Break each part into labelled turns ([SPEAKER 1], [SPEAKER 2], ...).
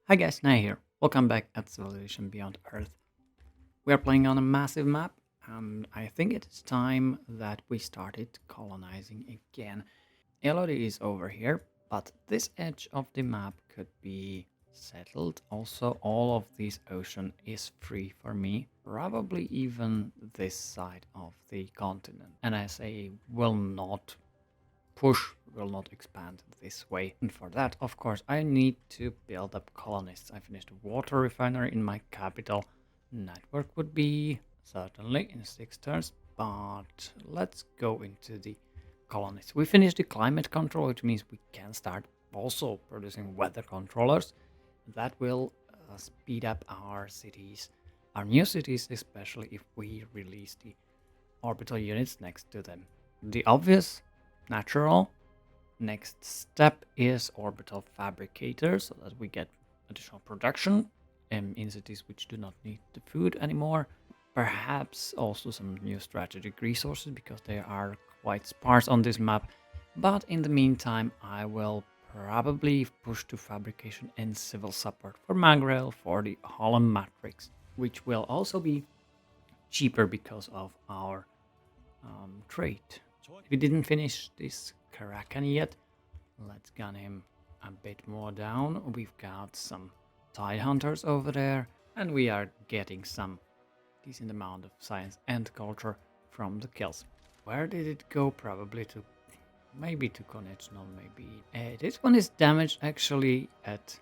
[SPEAKER 1] Hi guys, Nay here. Welcome back at Civilization Beyond Earth. We are playing on a massive map, and I think it is time that we started colonizing again. Elodie is over here, but this edge of the map could be settled. Also, all of this ocean is free for me, probably even this side of the continent. And I say will not push, will not expand this way. And for that, of course, I need to build up colonists. I finished a water refinery in my capital. Network would be certainly in 6 turns, but let's go into the colonists. We finished the climate control, which means we can start also producing weather controllers. That will speed up our cities, our new cities, especially if we release the orbital units next to them. The obvious natural next step is orbital fabricators so that we get additional production in cities which do not need the food anymore. Perhaps also some new strategic resources because they are quite sparse on this map. But in the meantime, I will probably push to fabrication and civil support for Magrail for the Holland Matrix, which will also be cheaper because of our trade. We didn't finish this Karakan yet. Let's gun him a bit more down. We've got some tide hunters over there, and we are getting some decent amount of science and culture from the kills. Where did it go? Probably to maybe to Konechno, maybe. This one is damaged actually at.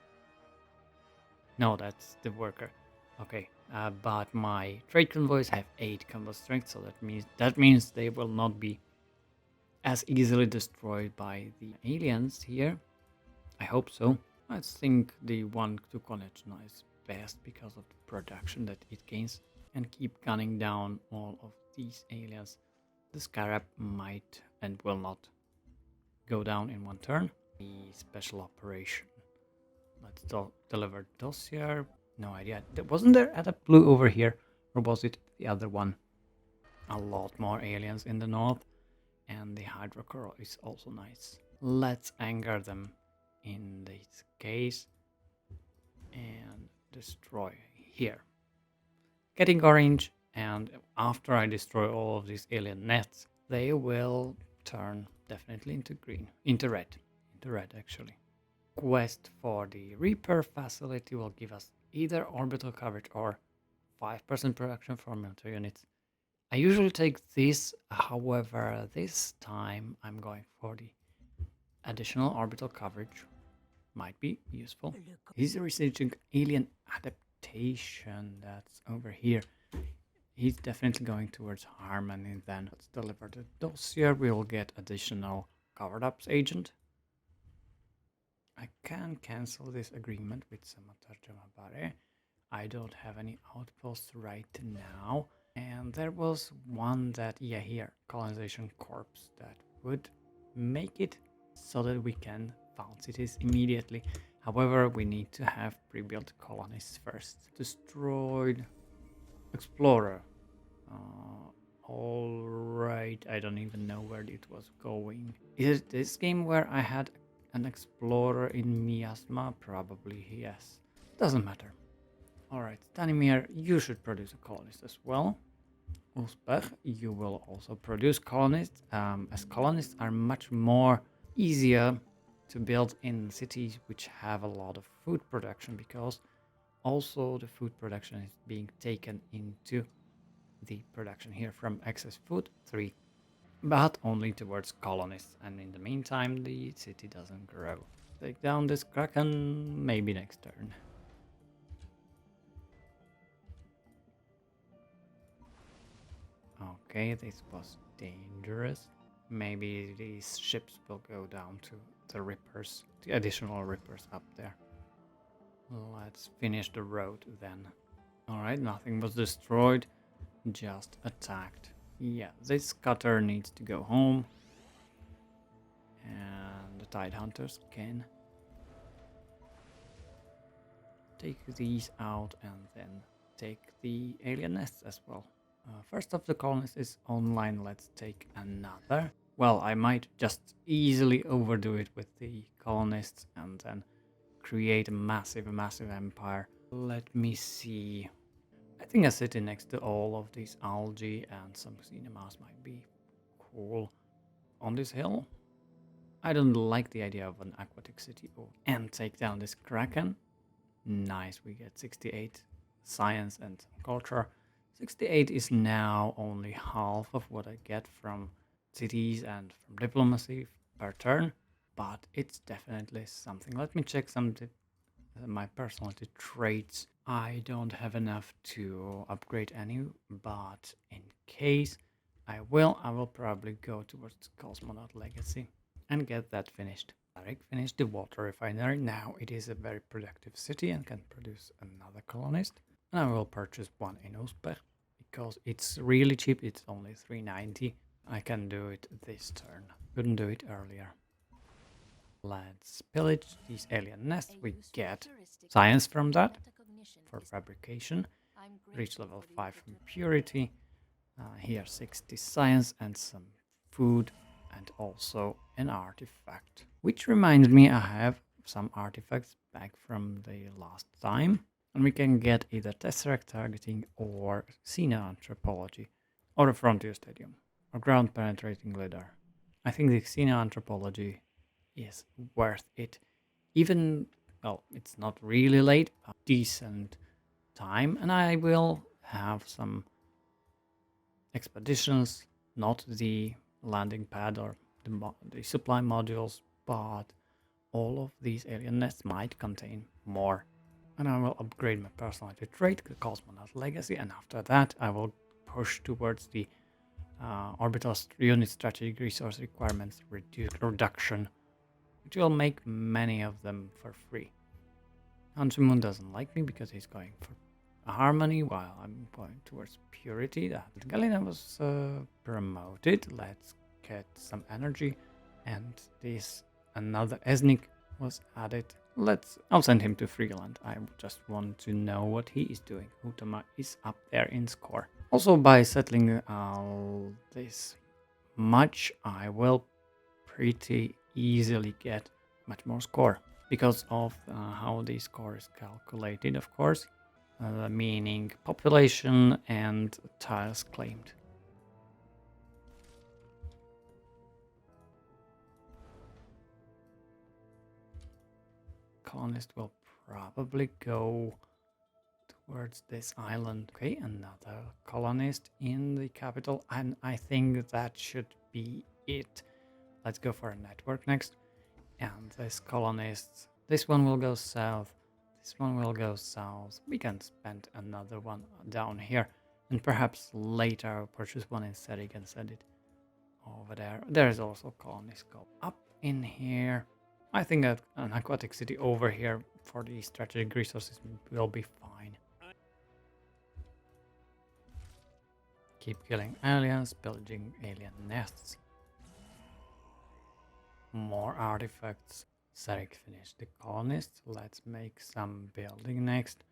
[SPEAKER 1] No, that's the worker. Okay, but my trade convoys have 8 combat strength, so that means they will not be as easily destroyed by the aliens here. I hope so. I think the one to Konechna is best because of the production that it gains, and keep gunning down all of these aliens. The Scarab might and will not go down in one turn. The special operation. Let's deliver dossier. No idea. Wasn't there at a blue over here? Or was it the other one? A lot more aliens in the north. And the hydrocoral is also nice. Let's anger them in this case. And destroy here. Getting orange. And after I destroy all of these alien nets, they will turn definitely into green. Into red. Into red actually. Quest for the repair facility will give us either orbital coverage or 5% production for military units. I usually take this, however, this time I'm going for the additional orbital coverage. Might be useful. He's researching alien adaptation that's over here. He's definitely going towards harmony then. Let's deliver the dossier. We will get additional covered ups agent. I can cancel this agreement with Samatar Jamabare. I don't have any outposts right now. And there was one that, yeah, here, colonization corps, that would make it so that we can found cities immediately. However, we need to have pre-built colonists first. Destroyed explorer. Alright, I don't even know where it was going. Is it this game where I had an explorer in Miasma? Probably yes. Doesn't matter. Alright, Stanimir, you should produce a colonist as well. Ulspech, you will also produce colonists, as colonists are much more easier to build in cities which have a lot of food production, because also the food production is being taken into the production here from excess food 3, but only towards colonists, and in the meantime the city doesn't grow. Take down this Kraken maybe next turn. Okay, this was dangerous. Maybe these ships will go down to the rippers, the additional rippers up there. Let's finish the road then. Alright, nothing was destroyed, just attacked. Yeah, this cutter needs to go home. And the tide hunters can take these out and then take the alien nests as well. First of the colonists is online. Let's take another. Well, I might just easily overdo it with the colonists and then create a massive, massive empire. Let me see. I think a city next to all of these algae and some cinemas might be cool. On this hill, I don't like the idea of an aquatic city. Oh, and take down this kraken. Nice, we get 68 science and culture. 68 is now only half of what I get from cities and from diplomacy per turn, but it's definitely something. Let me check some my personality traits. I don't have enough to upgrade any, but in case I will probably go towards Cosmonaut Legacy and get that finished. Tarek finished the water refinery. Now it is a very productive city and can produce another colonist. And I will purchase one in Uzbek because it's really cheap. It's only 390. I can do it this turn. Couldn't do it earlier. Let's pillage these alien nests. We get science from that for fabrication. Reach level 5 from purity. Here 60 science and some food and also an artifact. Which reminds me I have some artifacts back from the last time. And we can get either Tesseract targeting or xenoanthropology or a frontier stadium or ground penetrating lidar. I think the xenoanthropology is worth it. Even, well, it's not really late, but decent time, and I will have some expeditions, not the landing pad or the supply modules, but all of these alien nests might contain more. And I will upgrade my personality trait, the Cosmonaut Legacy, and after that I will push towards the orbital unit strategic resource requirements reduction, which will make many of them for free. Hanjumun doesn't like me because he's going for harmony while I'm going towards purity. That Galina was promoted. Let's get some energy, and this another Esnik was added. I'll send him to Freeland. I just want to know what he is doing. Utama is up there in score. Also, by settling this much, I will pretty easily get much more score because of how the score is calculated, of course, meaning population and tiles claimed. Colonist will probably go towards this island. Okay, another colonist in the capital, and I think that should be it. Let's go for a network next. And this colonist, this one will go south, this one will go south. We can spend another one down here, and perhaps later I'll purchase one instead. You can send it over there. There is also colonists go up in here. I think that an aquatic city over here for the strategic resources will be fine. Keep killing aliens, pillaging alien nests. More artifacts. Sarek finished the colonists. Let's make some building next.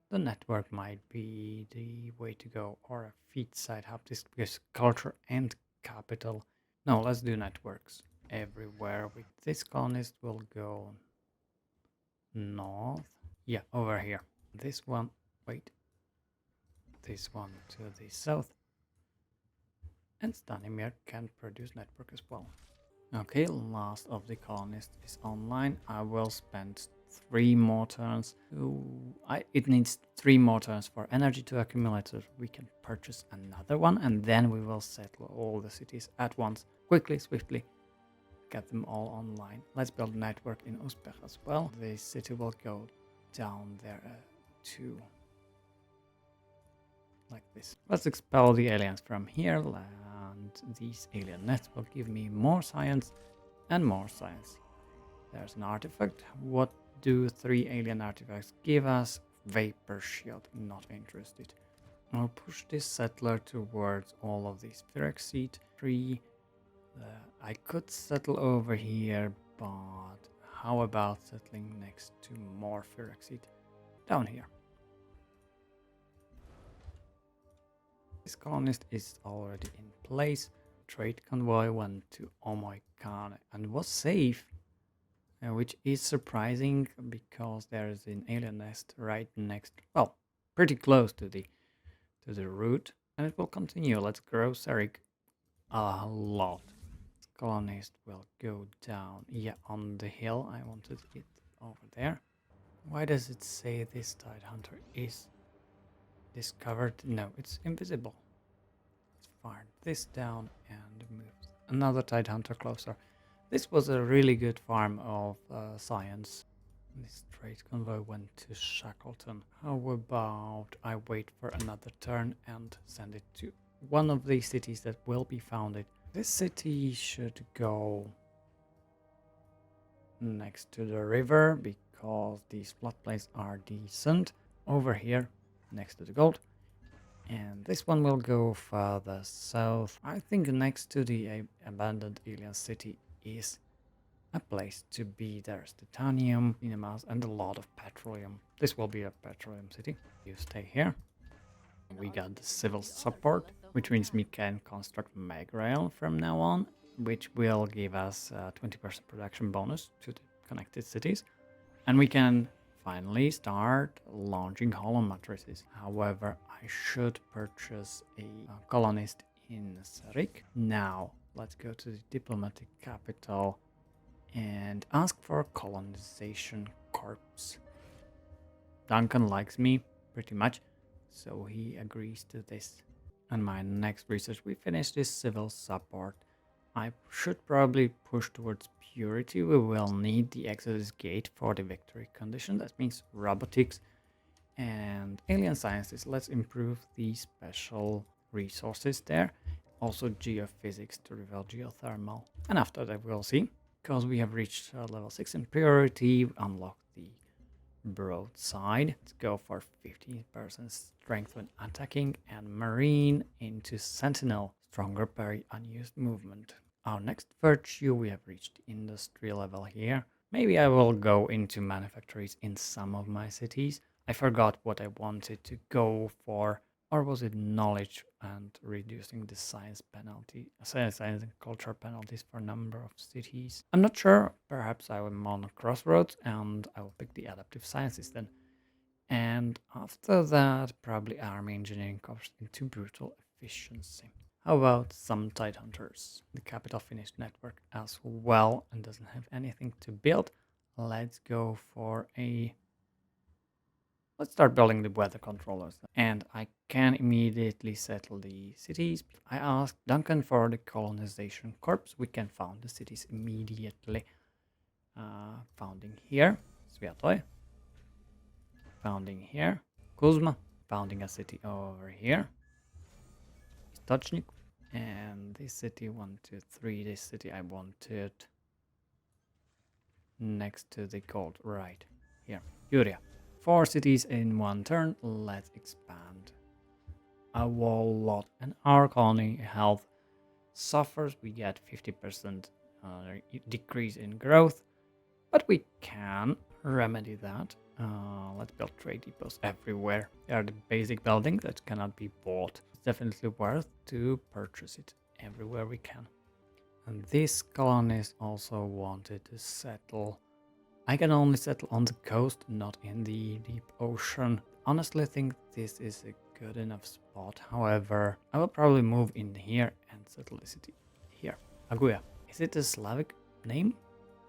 [SPEAKER 1] The network might be the way to go, or a feed site hub. This gives culture and capital. No, let's do networks everywhere. With this colonist will go north. Yeah, over here. This one, wait. This one to the south. And Stanimir can produce network as well. Okay, last of the colonists is online. I will spend 3 more turns. It needs 3 more turns for energy to accumulate, so we can purchase another one, and then we will settle all the cities at once. Quickly, swiftly, get them all online. Let's build a network in Uzbek as well. The city will go down there too. Like this. Let's expel the aliens from here, and these alien nets will give me more science and more science. There's an artifact. What do 3 alien artifacts give us? Vapor shield, not interested. I'll push this settler towards all of these Phyrexiid 3. I could settle over here, but how about settling next to more Phyrexiid down here? This colonist is already in place. Trade convoy went to Omoikane and was safe. which is surprising because there is an alien nest right next, well, pretty close to the root, and it will continue. Let's grow Serik a lot. Colonist will go down. Yeah, on the hill. I wanted it over there. Why does it say this tide hunter is discovered? No, it's invisible. Let's fire this down and move another tide hunter closer. This was a really good farm of science. This trade convoy went to Shackleton. How about I wait for another turn and send it to one of the cities that will be founded? This city should go next to the river because these floodplains are decent. Over here, next to the gold. And this one will go further south. I think next to the abandoned alien city is a place to be. There's titanium, cinemas, and a lot of petroleum. This will be a petroleum city. You stay here. We got the civil support, which means we can construct mag rail from now on, which will give us a 20% production bonus to the connected cities. And we can finally start launching hollow matrices. However, I should purchase a colonist in Sarik. Now, let's go to the diplomatic capital and ask for a colonization corps. Duncan likes me pretty much, so he agrees to this. And my next research, we finish this civil support. I should probably push towards purity. We will need the Exodus gate for the victory condition. That means robotics and alien sciences. Let's improve the special resources there. Also geophysics to reveal geothermal. And after that we'll see. Because we have reached level 6 in purity, unlock the broadside. Let's go for 15% strength when attacking and marine into sentinel. Stronger parry unused movement. Our next virtue, we have reached industry level here. Maybe I will go into manufactories in some of my cities. I forgot what I wanted to go for. Or was it knowledge and reducing the science penalty, science and culture penalties for number of cities? I'm not sure. Perhaps I am on a crossroads and I will pick the adaptive sciences then. And after that, probably army engineering comes into brutal efficiency. How about some tide hunters? The capital finished network as well and doesn't have anything to build. Let's go for a... Let's start building the weather controllers. And I can immediately settle the cities. I asked Duncan for the colonization corps. We can found the cities immediately. Founding here, Sviatoy. Founding here, Kuzma. Founding a city over here, Stochnik. And this city, 1, 2, 3. This city I wanted next to the gold, right here, Uria. 4 cities in one turn. Let's expand a whole lot. And our colony health suffers. We get 50% decrease in growth, but we can remedy that. Let's build trade depots everywhere. They are the basic building that cannot be bought. It's definitely worth to purchase it everywhere we can. And this colonist also wanted to settle. I can only settle on the coast, not in the deep ocean. Honestly, I think this is a good enough spot. However, I will probably move in here and settle the city here. Aguya. Is it a Slavic name?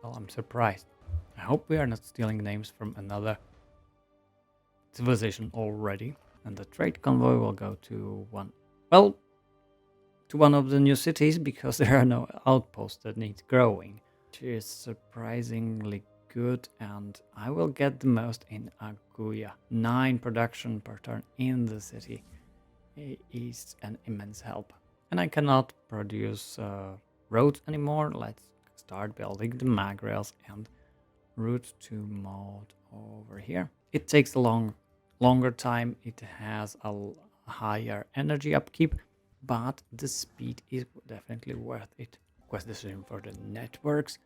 [SPEAKER 1] Well, I'm surprised. I hope we are not stealing names from another civilization already. And the trade convoy will go to one of the new cities because there are no outposts that need growing. Which is surprisingly good, and I will get the most in Aguya. 9 production per turn in the city is an immense help. And I cannot produce roads anymore. Let's start building the mag rails and route to mod over here. It takes a longer time. It has a higher energy upkeep, but the speed is definitely worth it. Quest decision for the networks.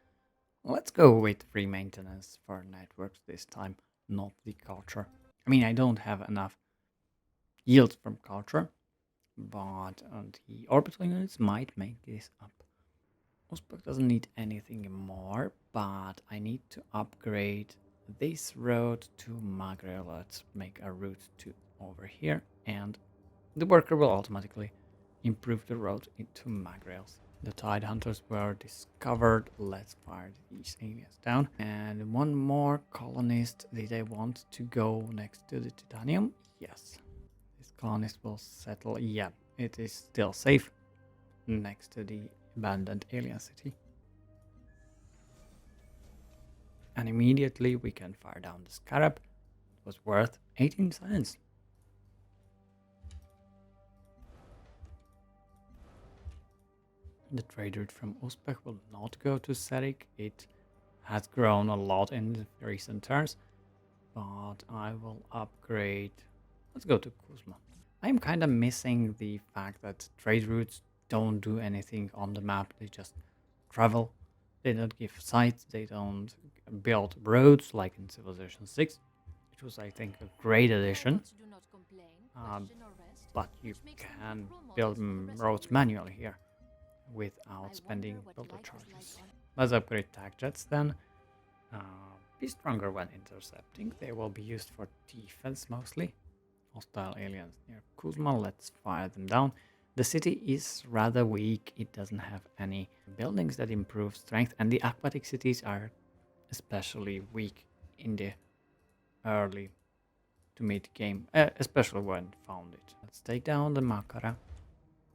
[SPEAKER 1] Let's go with free maintenance for networks this time, not the culture. I mean, I don't have enough yields from culture, but the orbital units might make this up. Uzbek doesn't need anything more, but I need to upgrade this road to Magre. Let's make a route to over here, and the worker will automatically improve the road into Magrails. The Tide Hunters were discovered. Let's fire these aliens down. And one more colonist. Did they want to go next to the Titanium? Yes. This colonist will settle. Yeah, it is still safe next to the abandoned alien city. And immediately we can fire down the Scarab. It was worth 18 cents. The trade route from Uzbek will not go to Serik. It has grown a lot in the recent turns, but I will upgrade. Let's go to Kuzma. I'm kind of missing the fact that trade routes don't do anything on the map. They just travel. They don't give sites. They don't build roads like in Civilization 6, which was, I think, a great addition. But you can build roads manually here without spending builder charges. Let's upgrade tag jets then. Be stronger when intercepting. They will be used for defense mostly. Hostile aliens near Kuzma. Let's fire them down. The city is rather weak. It doesn't have any buildings that improve strength, and the aquatic cities are especially weak in the early to mid game, especially when founded. Let's take down the Makara.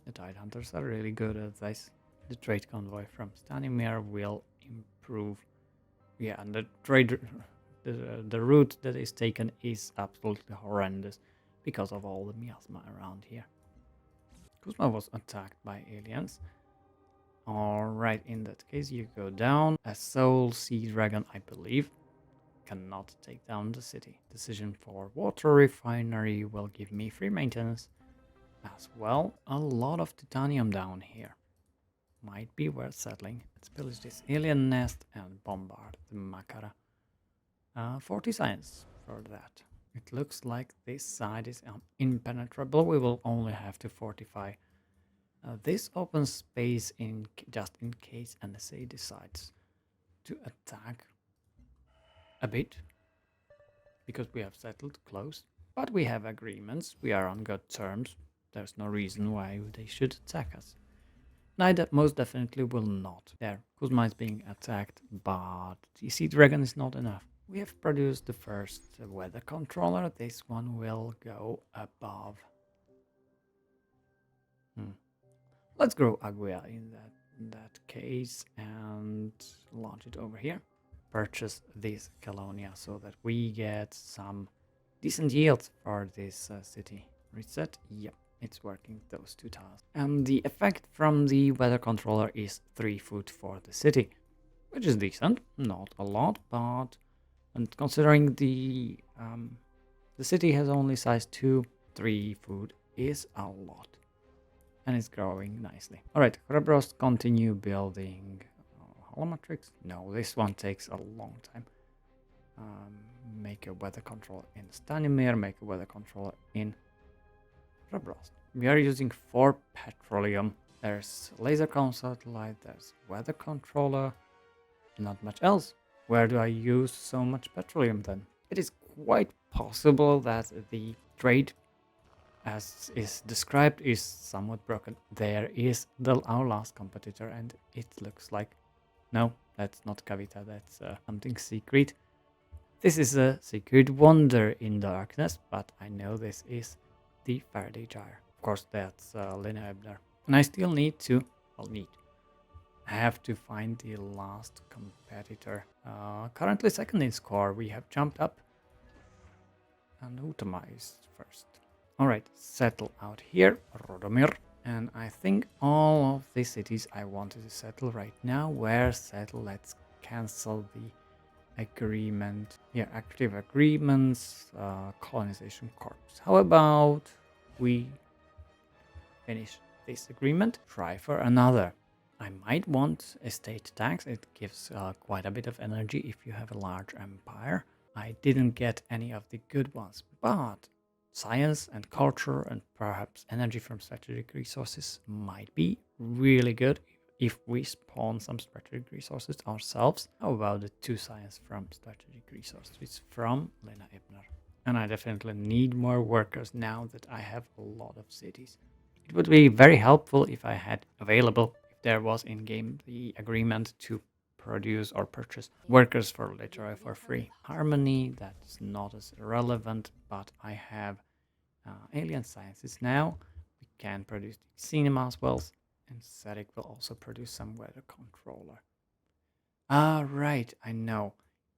[SPEAKER 1] The Tide Hunters are really good at this. The trade convoy from Stanimir will improve. Yeah, and the trade, the route that is taken is absolutely horrendous because of all the miasma around here. Kuzma was attacked by aliens. Alright, in that case you go down. A Soul Sea Dragon, I believe, cannot take down the city. Decision for water refinery will give me free maintenance as well. A lot of titanium down here. Might be worth settling. Let's pillage this alien nest and bombard the Makara. 40 science for that. It looks like this side is impenetrable. We will only have to fortify this open space just in case NSA decides to attack a bit, because we have settled close, but we have agreements. We are on good terms. There's no reason why they should attack us. Neither, most definitely will not. There, Kuzma is being attacked, but the Sea Dragon is not enough. We have produced the first weather controller. This one will go above. Let's grow Aguia in that case and launch it over here. Purchase this Calonia so that we get some decent yields for this city. Reset. Yep. It's working those two tiles. And the effect from the weather controller is 3 food for the city, which is decent. Not a lot, but and considering the city has only size 2, 3 food is a lot. And it's growing nicely. Alright, Krebros, continue building holometrics. No, this one takes a long time. Make a weather controller in Stanimir, make a weather controller in Krebros. We are using 4 petroleum. There's laser com satellite, there's weather controller, not much else. Where do I use so much petroleum then? It is quite possible that the trade, as is described, is somewhat broken. There is our last competitor, and it looks like... No, that's not Kavita, that's something secret. This is a secret wonder in darkness, but I know this is the Faraday Gyre. Of course, that's Lena Ebner. And I still need to... I have to find the last competitor. Currently second in score. We have jumped up. And Utama is first. Alright, settle out here. Rodomir. And I think all of the cities I wanted to settle right now were settled. Let's cancel the agreement. Yeah, active agreements. Colonization Corps. How about we finish this agreement? Try for another. I might want estate tax. It gives quite a bit of energy if you have a large empire. I didn't get any of the good ones, but science and culture and perhaps energy from strategic resources might be really good if we spawn some strategic resources ourselves. How about the two science from strategic resources? It's from Lena Ebner. And I definitely need more workers now that I have a lot of cities. It would be very helpful if I had available, if there was in game the agreement to produce or purchase workers for literally for free. Harmony, that's not as relevant, but I have alien sciences now. We can produce cinema as well, and Static will also produce some weather controller. Ah, right, I know.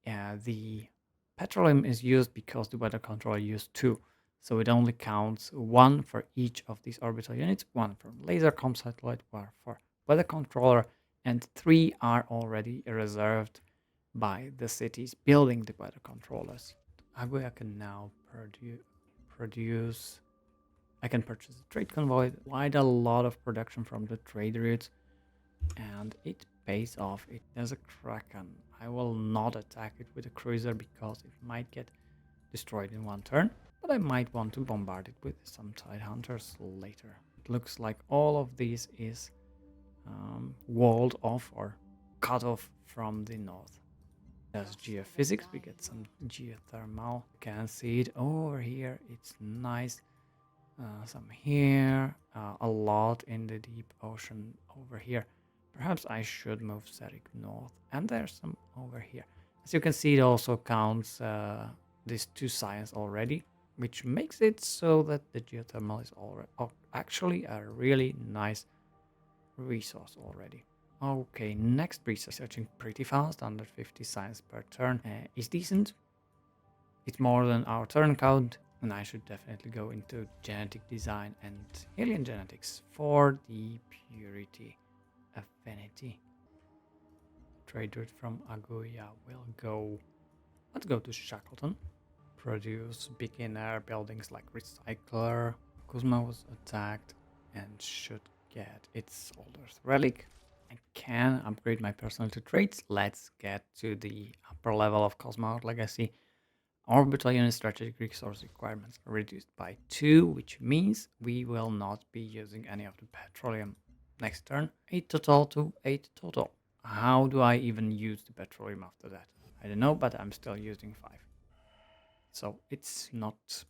[SPEAKER 1] Yeah, the petroleum is used because the weather controller used two. So it only counts one for each of these orbital units, one for laser com satellite, one for weather controller, and three are already reserved by the cities building the weather controllers. Aguya can now produce. I can purchase a trade convoy, quite a lot of production from the trade routes, and it pays off. It has a Kraken. I will not attack it with a cruiser because it might get destroyed in one turn, but I might want to bombard it with some Tide Hunters later. It looks like all of these is walled off or cut off from the north. There's geophysics, we get some geothermal. You can see it over here, it's nice. Some here, a lot in the deep ocean over here. Perhaps I should move Static north, and there's some over here. As you can see, it also counts these two science already, which makes it so that the geothermal is already actually a really nice resource already. Okay, next research. Researching pretty fast, under 50 science per turn is decent. It's more than our turn count, and I should definitely go into genetic design and alien genetics for the purity affinity. Trade route from Aguya will go. Let's go to Shackleton. Produce beginner buildings like Recycler. Kuzma was attacked and should get its Soldier's Relic. I can upgrade my personality traits. Let's get to the upper level of Cosmonaut Legacy. Orbital unit strategic resource requirements are reduced by 2, which means we will not be using any of the petroleum next turn. 8 total to 8 total. How do I even use the petroleum after that? I don't know, but I'm still using 5. So it's not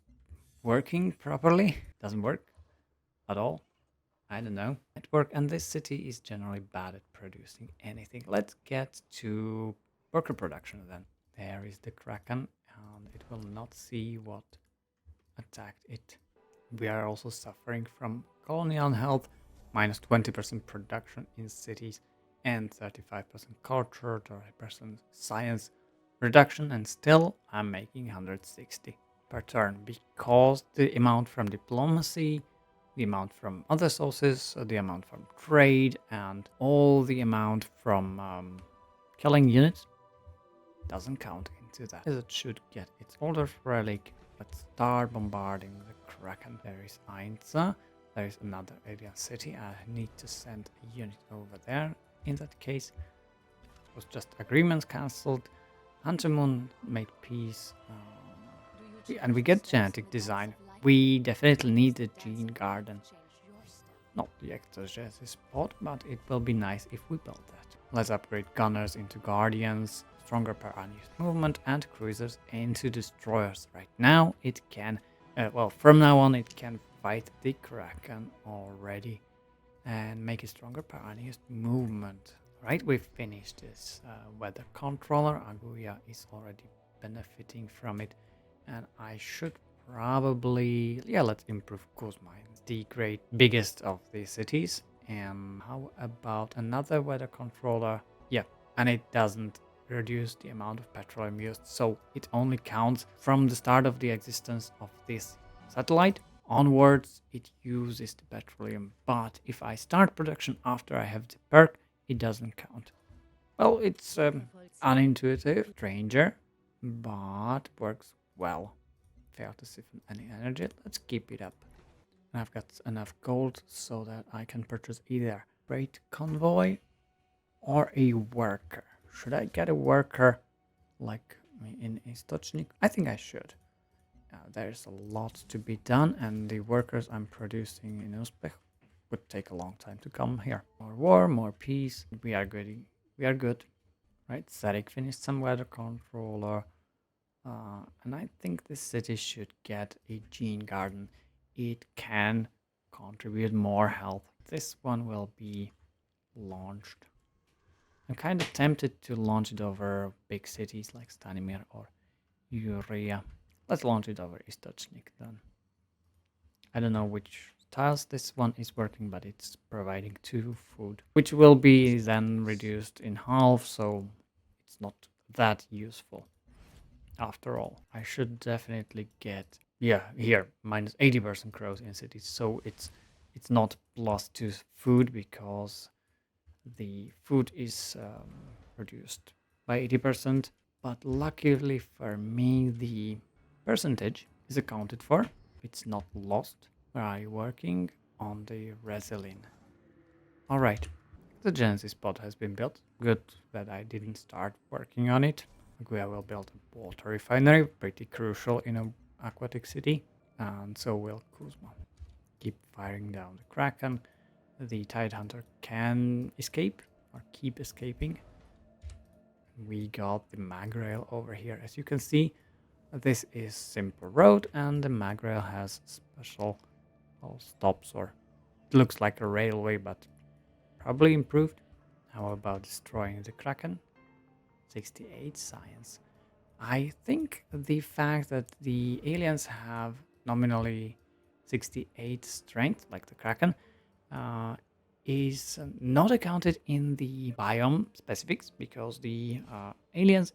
[SPEAKER 1] working properly. Doesn't work at all. I don't know. Network, and this city is generally bad at producing anything. Let's get to worker production then. There is the Kraken, and it will not see what attacked it. We are also suffering from colonial health, minus 20% production in cities, and 35% culture, 30% science reduction, and still I'm making 160 per turn because the amount from diplomacy, the amount from other sources, the amount from trade, and all the amount from killing units doesn't count into that. As it should get its older relic. Let's start bombarding the Kraken. There is Ainza. There is another alien city. I need to send a unit over there. In that case, it was just agreements cancelled. Huntermoon made peace. And we get genetic design. We definitely need a gene garden. Not the exogenesis spot, but it will be nice if we build that. Let's upgrade gunners into guardians, stronger per unused movement, and cruisers into destroyers. Right now it can, from now on it can fight the Kraken already and make it stronger per unused movement. Right, we've finished this weather controller. Aguya is already benefiting from it, and I should probably, let's improve Kuzma. It's the biggest of the cities. And how about another weather controller? Yeah, and it doesn't reduce the amount of petroleum used, so it only counts from the start of the existence of this satellite onwards. It uses the petroleum, but if I start production after I have the perk, it doesn't count. Well, it's unintuitive, stranger, but works well. Fail to siphon any energy. Let's keep it up. And I've got enough gold so that I can purchase either freight convoy or a worker. Should I get a worker like in Istochnik? I think I should. There's a lot to be done, and the workers I'm producing in Uzbek would take a long time to come here. More war, more peace. We are good. We are good, right? Static finished some weather controller. And I think this city should get a gene garden. It can contribute more health. This one will be launched. I'm kind of tempted to launch it over big cities like Stanimir or Urea. Let's launch it over Istochnik then. I don't know which tiles this one is working, but it's providing 2 food, which will be then reduced in half, so it's not that useful. After all, I should definitely get, yeah, here minus 80% growth in cities, so it's not +2 food because the food is reduced by 80%. But luckily for me, the percentage is accounted for. It's not lost. By working on the resilin. All right, the Genesis pod has been built. Good that I didn't start working on it. Aguia will build a water refinery, pretty crucial in an aquatic city, and so will Kuzma. Keep firing down the Kraken. The Tide Hunter can escape or keep escaping. We got the Magrail over here. As you can see, this is simple road, and the Magrail has special stops, or it looks like a railway, but probably improved. How about destroying the Kraken? 68 science. I think the fact that the aliens have nominally 68 strength, like the Kraken, is not accounted in the biome specifics because the aliens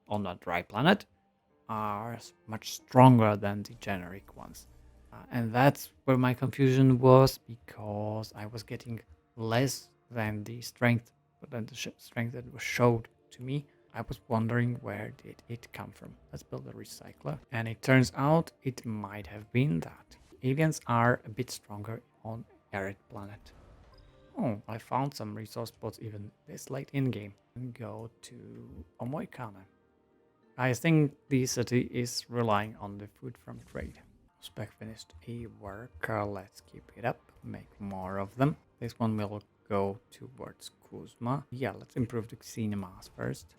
[SPEAKER 1] on a dry planet, are much stronger than the generic ones. And that's where my confusion was, because I was getting less than the strength, strength that was showed to me. I was wondering, where did it come from? Let's build a recycler. And it turns out it might have been that. Aliens are a bit stronger on arid planet. Oh, I found some resource spots even this late in game. And go to Omoikane. I think the city is relying on the food from trade. Spec finished a worker. Let's keep it up. Make more of them. This one will go towards Kuzma. Yeah, let's improve the cinemas first.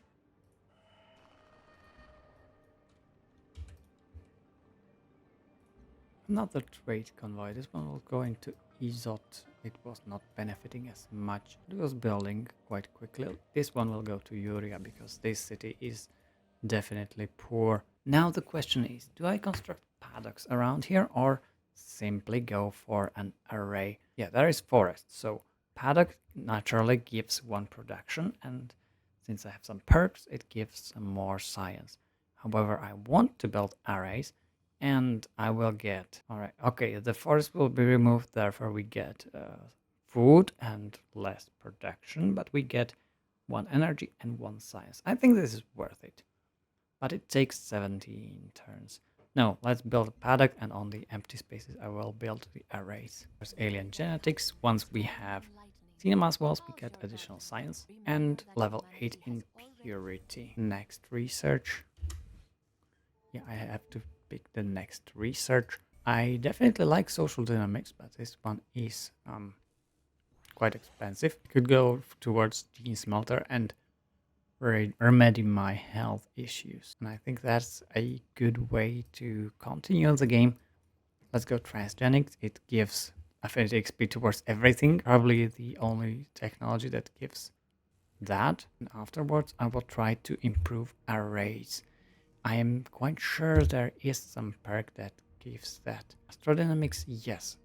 [SPEAKER 1] Another trade convoy. This one will go into Izot. It was not benefiting as much. It was building quite quickly. This one will go to Uria because this city is definitely poor. Now the question is, do I construct paddocks around here or simply go for an array? Yeah, there is forest, so paddock naturally gives 1 production, and since I have some perks, it gives some more science. However, I want to build arrays, and I will get... Alright, okay, the forest will be removed, therefore we get food and less production, but we get 1 energy and 1 science. I think this is worth it. But it takes 17 turns. No, let's build a paddock, and on the empty spaces I will build the arrays. There's alien genetics. Once we have cinemas walls, we get additional science and level 8 in purity. Next research. Yeah, I have to pick the next research. I definitely like social dynamics, but this one is quite expensive. I could go towards gene smelter and remedy my health issues, and I think that's a good way to continue the game. Let's go transgenics. It gives affinity XP towards everything, probably the only technology that gives that. And afterwards I will try to improve arrays. I am quite sure there is some perk that gives that. Astrodynamics, yes,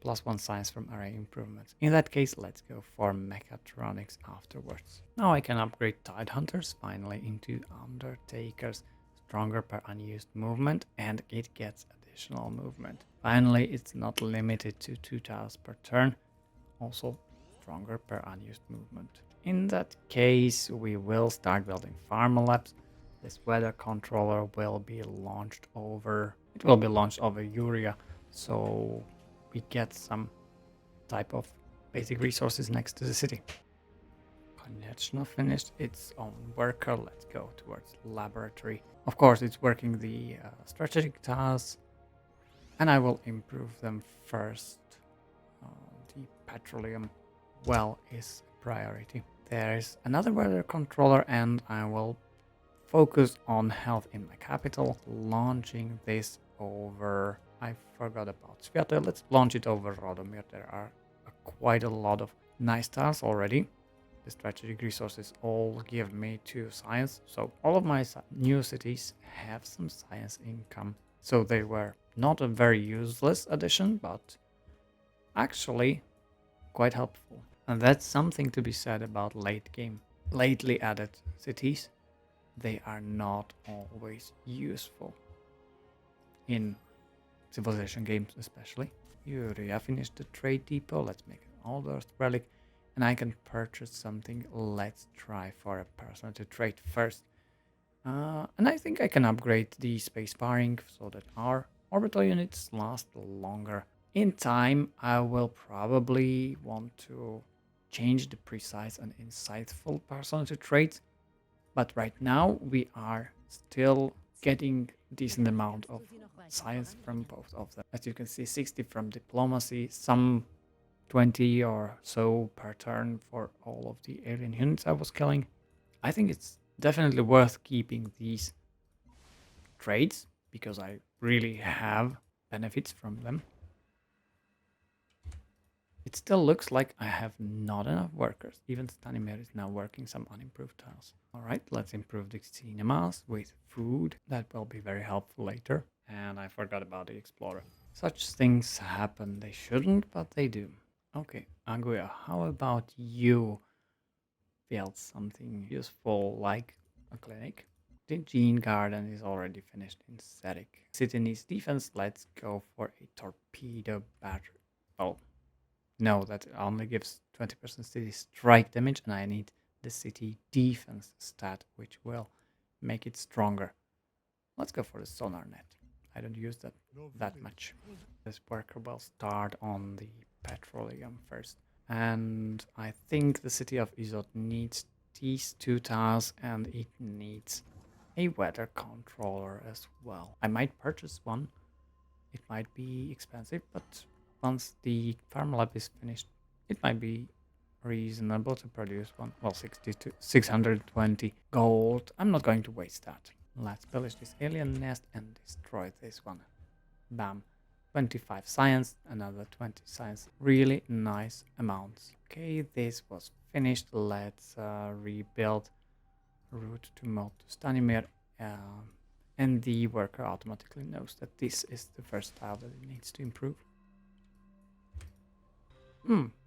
[SPEAKER 1] +1 science from array improvements. In that case, let's go for mechatronics afterwards. Now I can upgrade Tide Hunters finally into Undertakers. Stronger per unused movement, and it gets additional movement. Finally, it's not limited to 2 tiles per turn. Also stronger per unused movement. In that case, we will start building Pharma Labs. This weather controller will be launched over... It will be launched over Urea, so we get some type of basic resources next to the city. Connection finished its own worker. Let's go towards laboratory. Of course, it's working the strategic tasks, and I will improve them first. petroleum well is a priority. There is another weather controller, and I will focus on health in my capital, launching this over... I forgot about Sviatoj. Let's launch it over Radomir. There are quite a lot of nice tiles already. The strategic resources all give me 2 science, so all of my new cities have some science income. So they were not a very useless addition, but actually quite helpful. And that's something to be said about late game. Lately added cities, they are not always useful. In civilization games especially. Yuria finished the trade depot. Let's make an old earth relic. And I can purchase something. Let's try for a person to trade first. And I think I can upgrade the space barring so that our orbital units last longer. In time, I will probably want to change the precise and insightful personality traits. But right now, we are still getting a decent amount of science from both of them. As you can see, 60 from diplomacy, some 20 or so per turn for all of the alien units I was killing. I think it's definitely worth keeping these trades because I really have benefits from them. It still looks like I have not enough workers. Even Stanimir is now working some unimproved tiles. Alright, let's improve the cinemas with food. That will be very helpful later. And I forgot about the Explorer. Such things happen. They shouldn't, but they do. Okay, Anguilla, how about you build something useful like a clinic? The Gene Garden is already finished in static. City needs defense. Let's go for a torpedo battery. Oh, no, that only gives 20% city strike damage, and I need the city defense stat, which will make it stronger. Let's go for the sonar net. I don't use that much. This worker will start on the petroleum first. And I think the city of Izot needs these 2 tiles, and it needs a weather controller as well. I might purchase one. It might be expensive, but once the farm lab is finished, it might be reasonable to produce one. Well, 60 to 620 gold. I'm not going to waste that. Let's pillage this alien nest and destroy this one. Bam. 25 science, another 20 science. Really nice amounts. Okay, this was finished. Let's rebuild route to mode to Stanimir. And the worker automatically knows that this is the first tile that it needs to improve.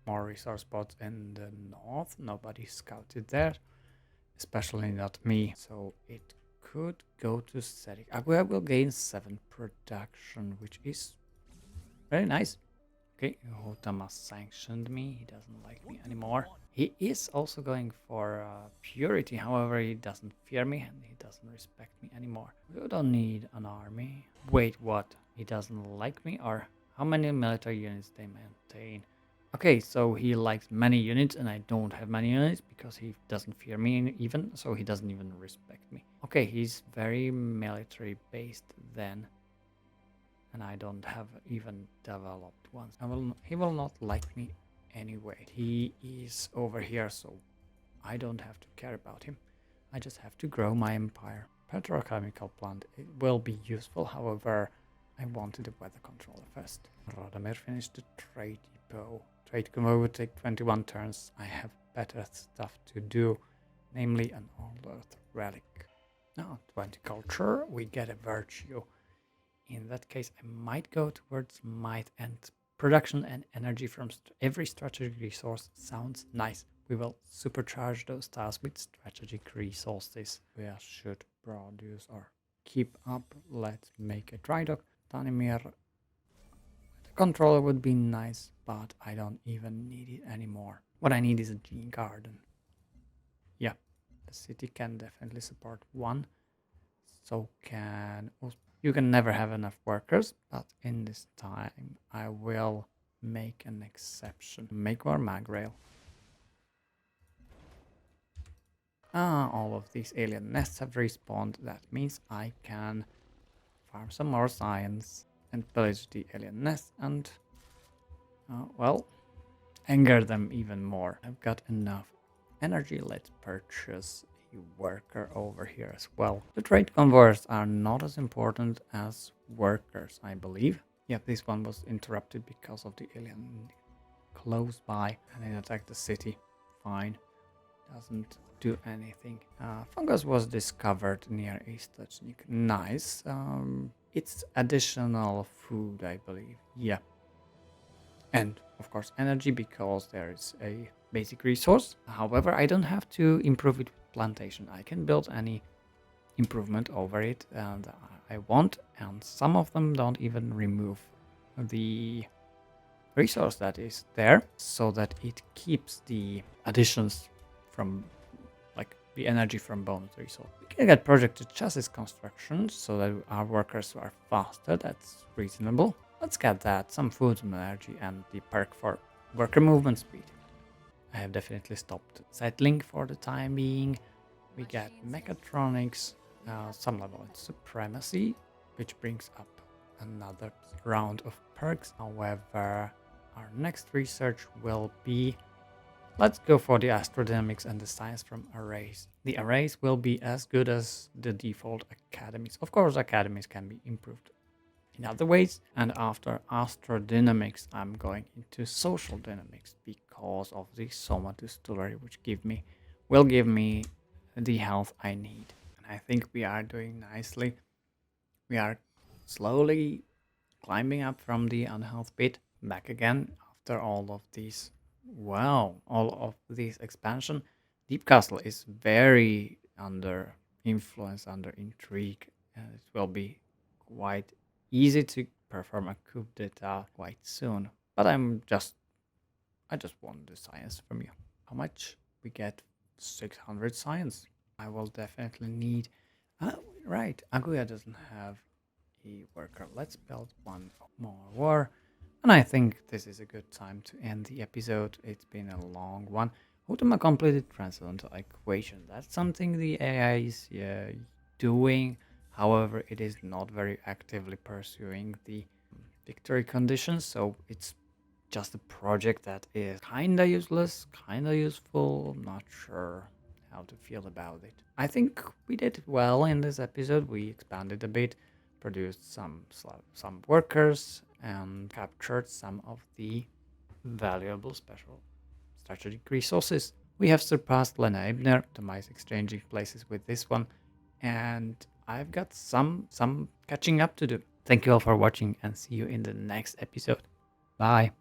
[SPEAKER 1] More resource spots in the north. Nobody scouted there, especially not me. So it could go to static. Aguia will gain 7 production, which is very nice. Okay, Hotama sanctioned me. He doesn't like me anymore. He is also going for purity. However, he doesn't fear me and he doesn't respect me anymore. We don't need an army. Wait, what? He doesn't like me? Or how many military units they maintain? Okay, so he likes many units and I don't have many units because he doesn't fear me even, so he doesn't even respect me. Okay, he's very military based then. And I don't have even developed ones. He will not like me anyway. He is over here, so I don't have to care about him. I just have to grow my empire. Petrochemical plant, it will be useful, however, I wanted a weather controller first. Radomir finished the trade depot. Trade depot would take 21 turns. I have better stuff to do, namely an old earth relic. Now, 20 culture, we get a virtue. In that case, I might go towards might, and production and energy from every strategic resource sounds nice. We will supercharge those tiles with strategic resources. We should produce or keep up. Let's make a dry dock. Tanimir. The controller would be nice, but I don't even need it anymore. What I need is a gene garden. Yeah, the city can definitely support one. So can... You can never have enough workers, but in this time I will make an exception. Make more mag rail. All of these alien nests have respawned. That means I can farm some more science and pillage the alien nest and... well, anger them even more. I've got enough energy. Let's purchase a worker over here as well. The trade convoys are not as important as workers, I believe. Yep, this one was interrupted because of the alien close by and it attacked the city. Fine. Doesn't do anything. Fungus was discovered near Istachnik. Nice. It's additional food, I believe. Yeah. And of course, energy because there is a basic resource. However, I don't have to improve it with plantation. I can build any improvement over it and I want, and some of them don't even remove the resource that is there so that it keeps the additions from like the energy from bonus resource. We can get projected chassis construction so that our workers are faster. That's reasonable. Let's get that, some food, some energy, and the perk for worker movement speed. I have definitely stopped settling for the time being. We get mechatronics, some level in supremacy, which brings up another round of perks. However, our next research will be, let's go for the astrodynamics and the science from arrays. The arrays will be as good as the default academies. Of course, academies can be improved in other ways. And after astrodynamics, I'm going into social dynamics because of the somatostulary, which will give me the health I need. And I think we are doing nicely. We are slowly climbing up from the unhealth pit back again after all of these. Wow, all of this expansion. Deep Castle is very under influence, under intrigue, and it will be quite easy to perform a coup d'etat quite soon. But I just want the science from you. How much we get? 600 science. I will definitely need. Right, Aguya doesn't have a worker. Let's build one more war. And I think this is a good time to end the episode. It's been a long one. Ultima completed transcendental equation. That's something the AI is doing. However, it is not very actively pursuing the victory conditions. So it's just a project that is kinda useless, kinda useful. I'm not sure how to feel about it. I think we did well in this episode. We expanded a bit, produced some workers, and captured some of the valuable special strategic resources. We have surpassed Lena Ebner, optimized exchanging places with this one, and I've got some catching up to do. Thank you all for watching and see you in the next episode. Bye.